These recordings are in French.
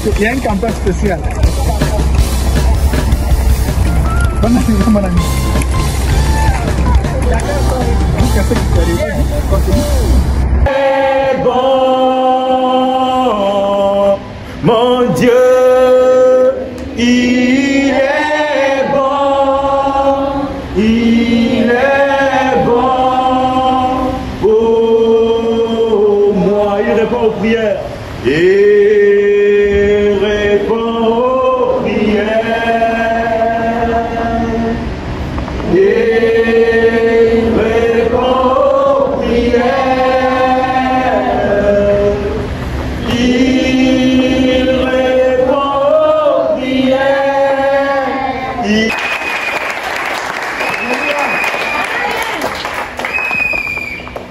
Il y a une campagne spéciale. Bonne année, mon ami. C'est bon, mon Dieu, il est bon, il est bon. Oh, moi, il répond aux prières. Il répond aux prières. Il répond aux prières. Il répond aux prières.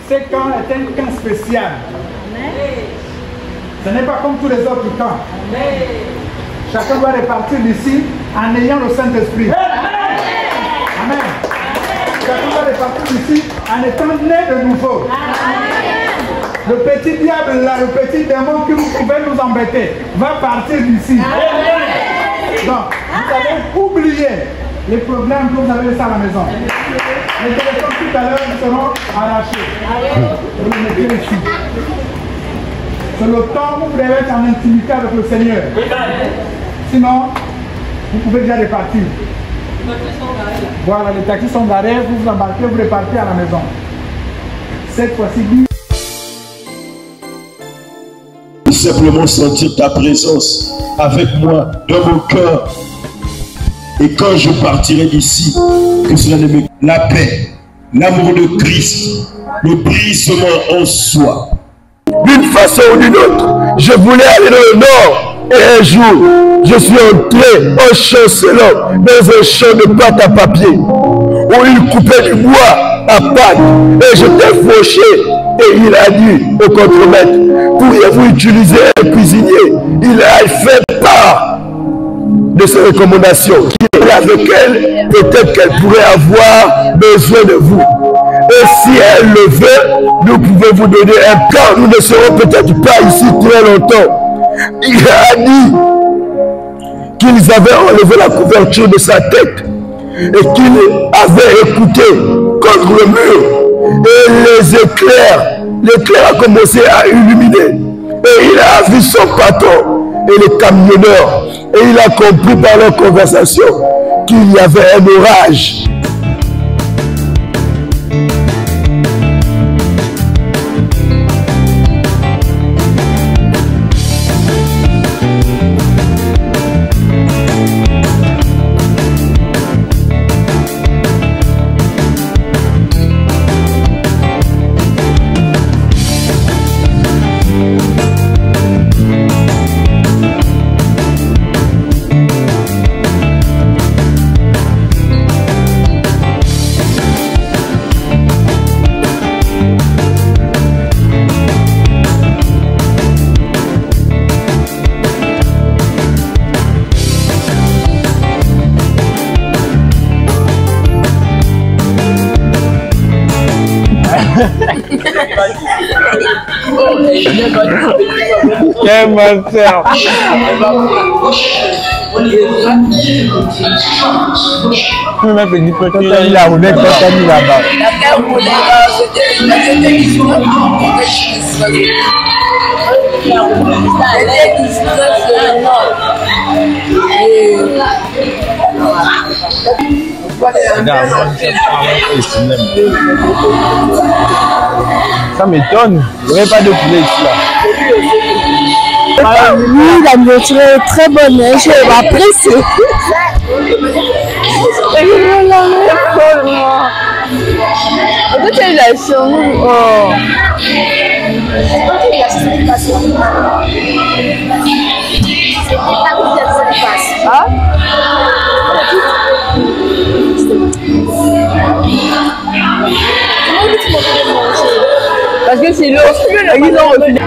Ce camp est un camp spécial. Ce n'est pas comme tous les autres camps. Chacun doit repartir d'ici en ayant le Saint-Esprit. Amen. Chacun doit repartir d'ici en étant né de nouveau. Le petit diable là, le petit démon qui vous pouvez nous embêter, va partir d'ici. Donc, vous allez oublier les problèmes que vous avez laissés à la maison. Les téléphones tout à l'heure seront arrachés. Vous les mettez ici. C'est le temps où vous devez être en intimité avec le Seigneur. Sinon, vous pouvez déjà repartir. Voilà, les taxis sont garés, vous vous embarquez, vous repartez à la maison. Cette fois-ci, simplement sentir ta présence avec moi dans mon cœur. Et quand je partirai d'ici, que cela ne me... La paix, l'amour de Christ, le brisement en soi. D'une façon ou d'une autre, je voulais aller dans le nord. Et un jour, je suis entré en chancelant dans un champ de pâte à papier où il coupait du bois à pâte et j'étais fauché. Et il a dit au contremaître, pourriez-vous utiliser un cuisinier? Il a fait part de ses recommandations. Avec elle, peut-être qu'elle pourrait avoir besoin de vous. Et si elle le veut, nous pouvons vous donner un plan. Nous ne serons peut-être pas ici très longtemps. Il a dit qu'ils avaient enlevé la couverture de sa tête et qu'il avait écouté contre le mur. Et l'éclair a commencé à illuminer. Et il a vu son patron et les camionneurs. Et il a compris par leur conversation qu'il y avait un orage. Quel menteur. Il m'a fait dire peut-être il a roulé peut-être mis là-bas. Ça m'étonne, il n'y avait pas de poulet ici là. Oui, la nourriture est très bonne, je l'apprécie. Parce que c'est l'eau, ils ont refusé.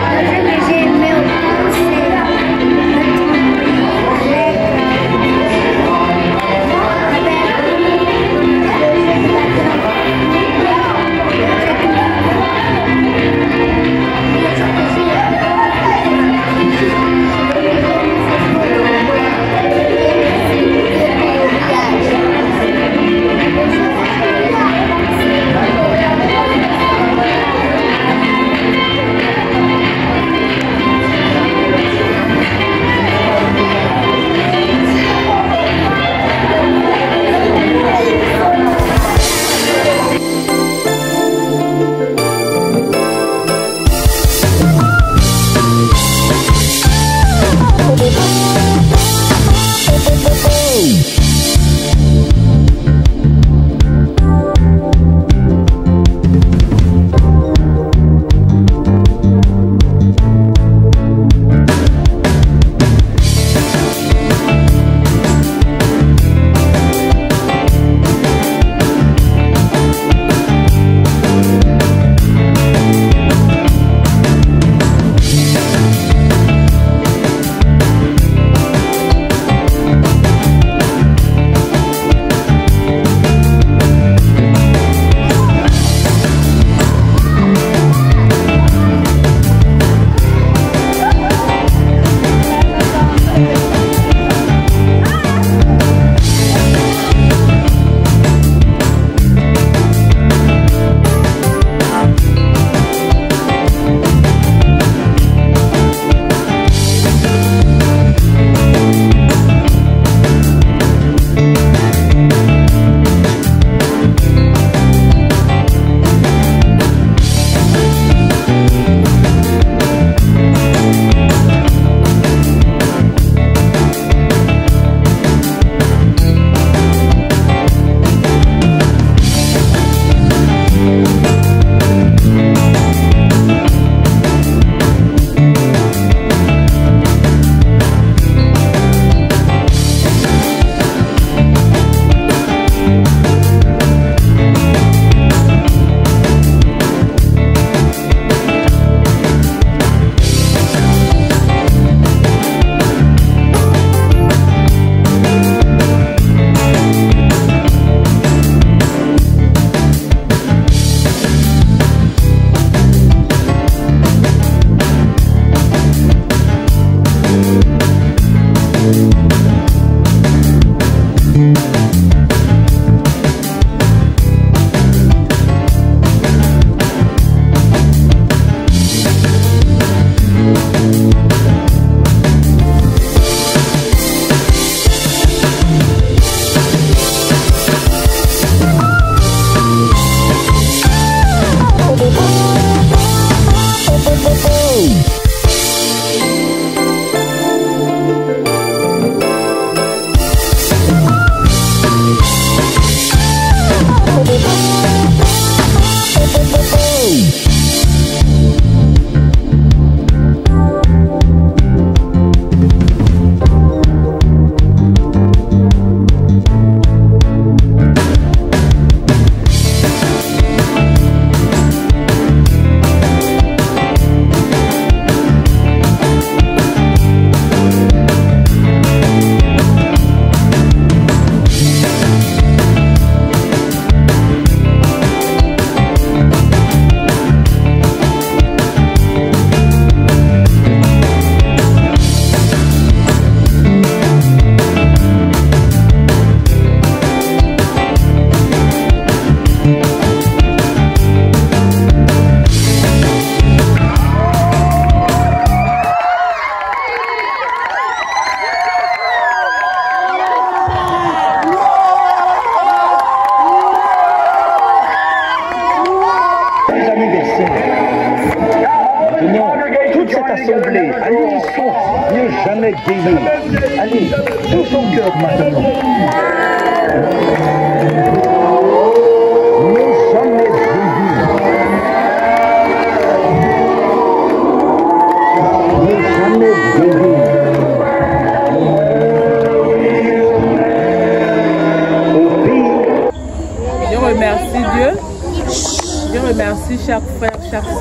Merci chaque frère, chaque soeur.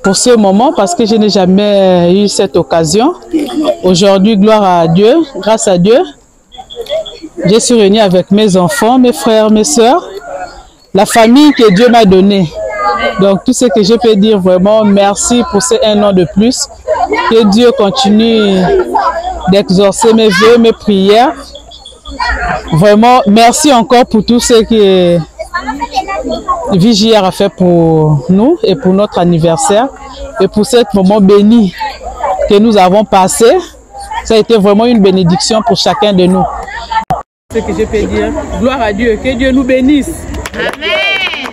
Pour ce moment, parce que je n'ai jamais eu cette occasion. Aujourd'hui, gloire à Dieu, grâce à Dieu, je suis réunie avec mes enfants, mes frères, mes sœurs, la famille que Dieu m'a donnée. Donc, tout ce que je peux dire, vraiment, merci pour ces 1 an de plus. Que Dieu continue d'exaucer mes vœux, mes prières. Vraiment, merci encore pour tout ce que Vigière a fait pour nous et pour notre anniversaire et pour ce moment béni que nous avons passé. Ça a été vraiment une bénédiction pour chacun de nous. Ce que je peux dire, gloire à Dieu, que Dieu nous bénisse. Amen.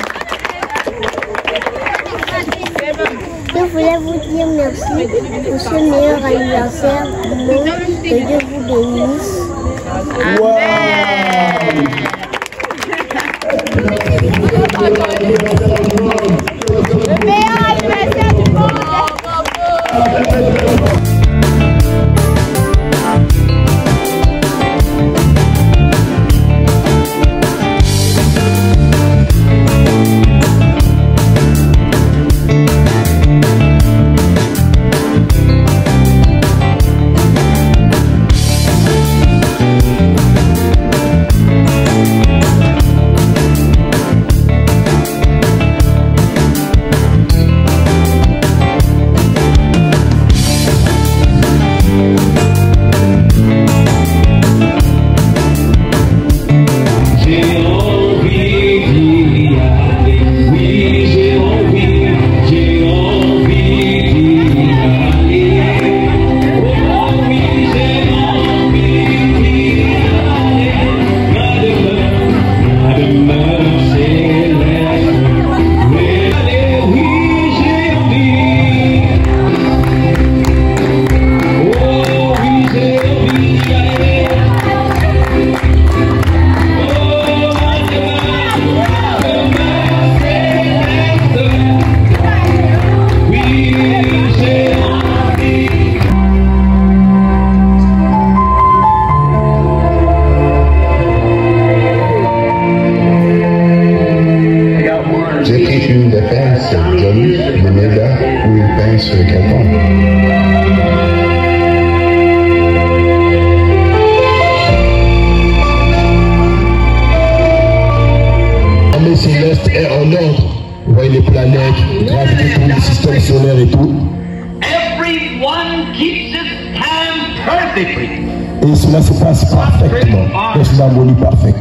Je voulais vous dire merci pour ce meilleur anniversaire du monde et Dieu vous bénisse. Amen. Le meilleur anniversaire du monde. Et cela se passe parfaitement. C'est l'harmonie parfaite.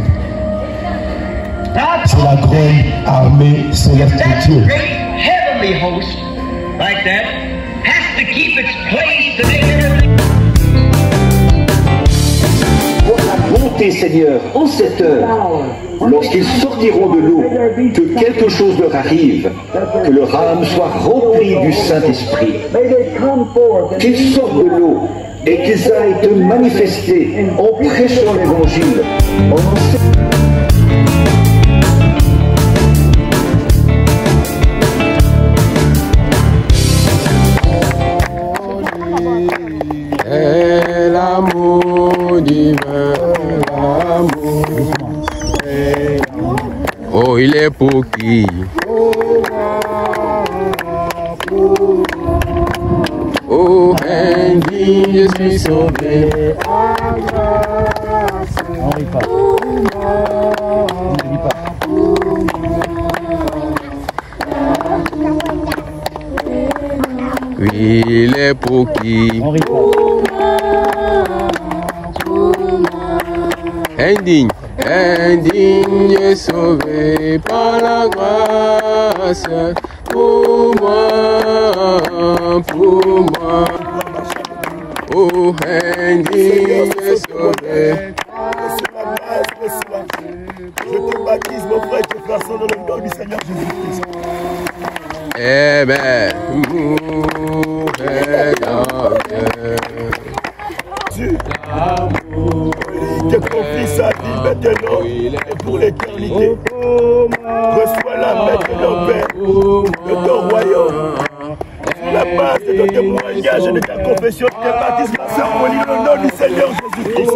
C'est la grande armée céleste de Dieu. Pour la bonté, Seigneur, en cette heure, lorsqu'ils sortiront de l'eau, que quelque chose leur arrive, que leur âme soit remplie du Saint-Esprit, qu'ils sortent de l'eau et qu'ils aillent te manifester en prêchant l'Évangile. Et l'amour divin, l'amour. Oh, il est pour qui? Oh, indigne, je suis sauvé. Oui, il est pour qui? Indigne, indigne, sauvé par la grâce. Pour moi, pour moi. Oh, indigne, sauvé. Je te baptise, mon frère, et tes frères sont dans le nom du Seigneur Jésus-Christ. Eh ben, mourir dans l'amour. Il te confie sa vie maintenant et pour l'éternité. Reçois la maintenant, Père, de ton royaume. Sur la base de ton témoignage et de ta confession, de tes baptismes, ma soeur, au nom du Seigneur Jésus-Christ.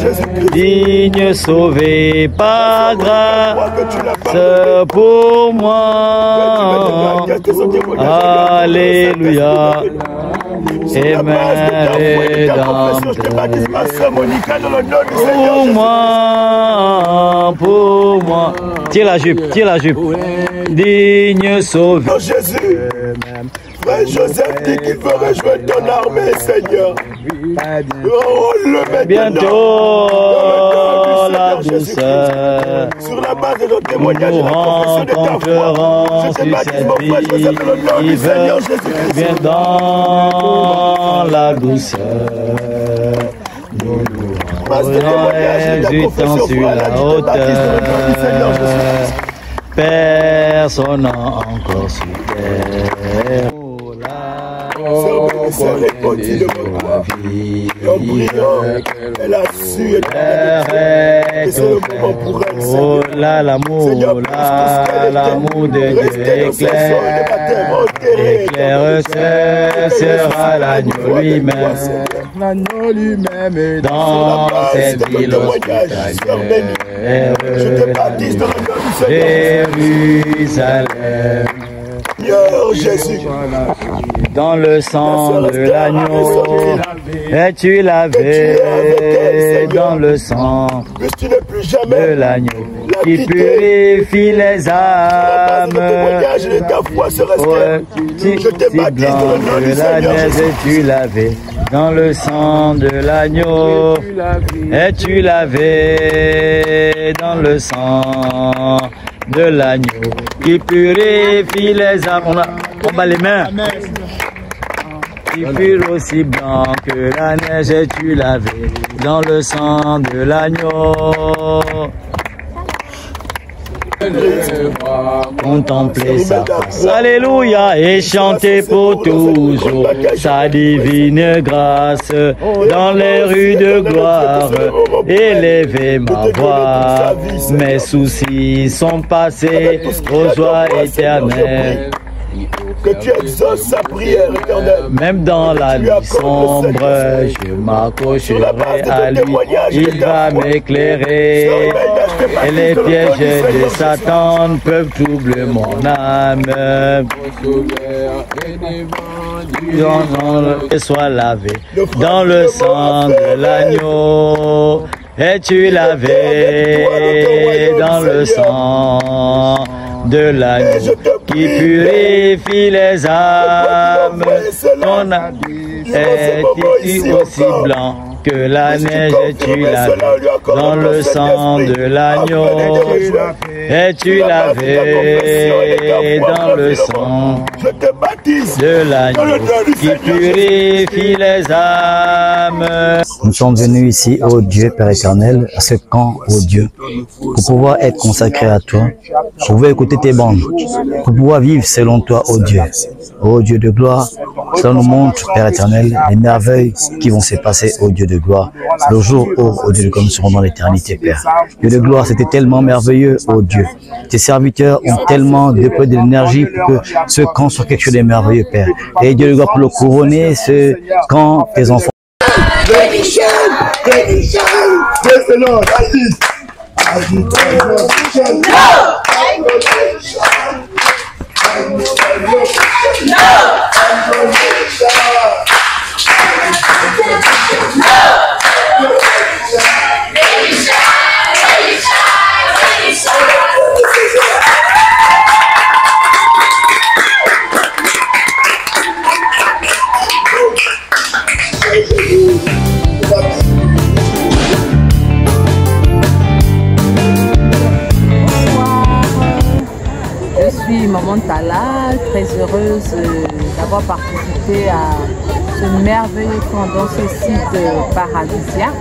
Je digne sauvé par grâce pour moi. Alléluia. Et ma rédemption. Pour moi. Tire la jupe. Digne sauvé. Jésus. Frère Joseph dit qu'il veut rejoindre ton armée, Seigneur. Oh, le bientôt la douceur. Sur la base de nos témoignages, nous rencontrerons sur cette vie. Il veut bien dans la douceur. Nous nous exultons sur la hauteur. Personne encore sur terre. Elle a su oh là l'amour de Dieu éclaire, ce sera l'agneau lui-même dans cette ville hospitalière, Jérusalem. Jésus, dans le sang de l'agneau, es-tu lavé dans le sang de l'agneau qui purifie les âmes. Si blanc de la neige, es-tu lavé dans le sang de l'agneau, es-tu lavé dans le sang de l'agneau qui purifie les âmes. On bat les mains. Qui pur aussi blanc que la neige, es-tu lavé dans le sang de l'agneau. Contempler sa face, alléluia, et chanter pour toujours sa divine grâce dans les rues de gloire. Élever ma voix, mes soucis sont passés aux joies éternelles. Que tu exauces sa prière éternelle. Même dans la nuit sombre, je m'accrocherai à lui. Il va m'éclairer. Et les pièges de Satan peuvent troubler mon âme. Et sois lavé dans le sang de l'agneau. Es-tu lavé dans le sang de l'agneau qui purifie les âmes? Ton habit est-il aussi blanc que la neige? Es-tu lavé dans le sang de l'agneau? Es-tu lavé dans le sang de l'agneau qui purifie les âmes? Nous sommes venus ici, ô Dieu Père éternel, à ce camp, ô Dieu, pour pouvoir être consacrés à toi, pour pouvoir écouter tes bandes, pour pouvoir vivre selon toi, ô Dieu. Ô Dieu de gloire, cela nous montre, Père éternel, les merveilles qui vont se passer, ô Dieu de gloire, le jour où, ô Dieu de gloire, nous serons dans l'éternité, Père. Dieu de gloire, c'était tellement merveilleux, ô Dieu. Tes serviteurs ont tellement de peu d'énergie pour que ce camp soit quelque chose de merveilleux, Père. Et Dieu de gloire, pour le couronner, ce camp, tes enfants. Praise the Lord. Je suis Maman Tala, très heureuse d'avoir participé à ce merveilleux camp dans ce site paradisiaque.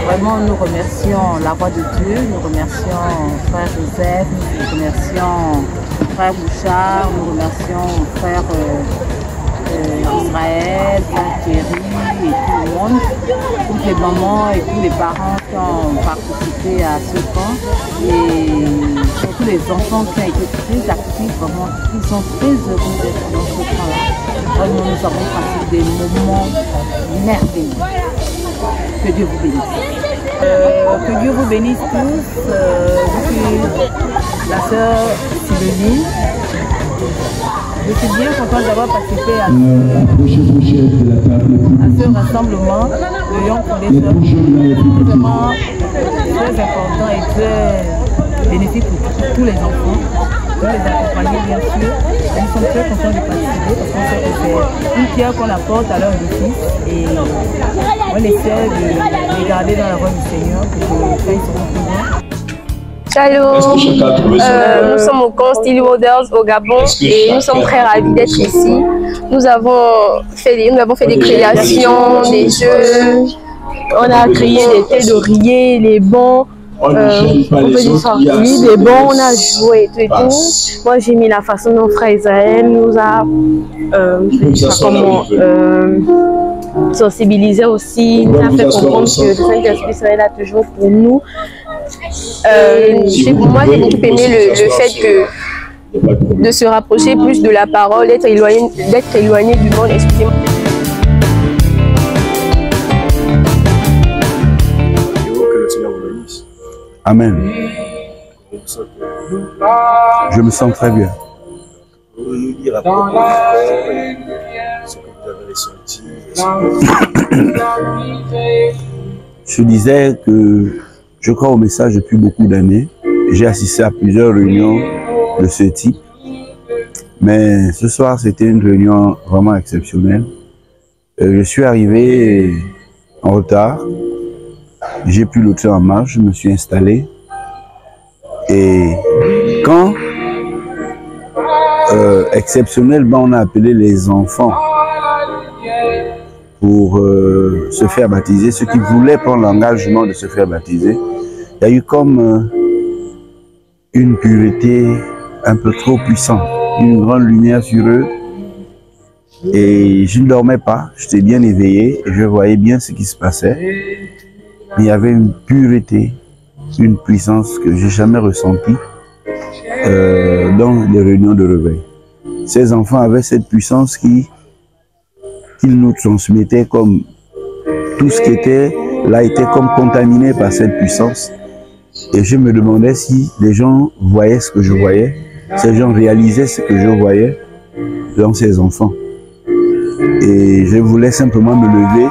Vraiment, nous remercions la voix de Dieu, nous remercions Frère Joseph, nous remercions Frère Bouchard, nous remercions Frère Israël, Frère Thierry et tout le monde, toutes les mamans et tous les parents qui ont participé à ce camp et surtout les enfants qui ont été très actifs, vraiment, ils sont très heureux d'être dans ce camp-là. Vraiment, nous avons passé des moments merveilleux. Que Dieu vous bénisse. Que Dieu vous bénisse tous. Je suis la sœur Sylvie. Je suis bien contente d'avoir participé à ce rassemblement de Young Foundation. C'est vraiment très important et très bénéfique pour tous les enfants. Nous les accompagner bien sûr. Nous sommes très contents de participer parce qu'on sait que c'est une pierre qu'on apporte à leur édifice et on essaie de les garder dans la voie du Seigneur pour que quand ils seront plus grands. Shalom, nous sommes au camp Still Waters au Gabon et nous sommes très ravis d'être ici. Nous avons fait des créations, des jeux, on a créé des thés d'oreiller, les bons, on peut dire ça, oui, des bons, on a joué et tout. Moi j'ai mis la façon dont frère Israël nous a sensibilisé aussi, nous a fait comprendre que le Saint-Esprit serait là toujours pour nous. Moi j'ai beaucoup aimé le fait de se rapprocher plus de la parole, d'être éloigné du monde. Excusez-moi. Amen. Je me sens très bien. Pouvez-vous nous dire à propos de ce que vous avez ressenti? Je disais que je crois au message depuis beaucoup d'années. J'ai assisté à plusieurs réunions de ce type. Mais ce soir, c'était une réunion vraiment exceptionnelle. Je suis arrivé en retard. J'ai pris le train en marche, je me suis installé. Et quand exceptionnellement on a appelé les enfants pour se faire baptiser, ceux qui voulaient prendre l'engagement de se faire baptiser, il y a eu comme une pureté un peu trop puissante, une grande lumière sur eux. Et je ne dormais pas, j'étais bien éveillé, et je voyais bien ce qui se passait. Il y avait une pureté, une puissance que j'ai jamais ressentie dans les réunions de réveil. Ces enfants avaient cette puissance qu'ils nous transmettaient, comme tout ce qui était là était comme contaminé par cette puissance. Et je me demandais si les gens voyaient ce que je voyais, si les gens réalisaient ce que je voyais dans ces enfants. Et je voulais simplement me lever.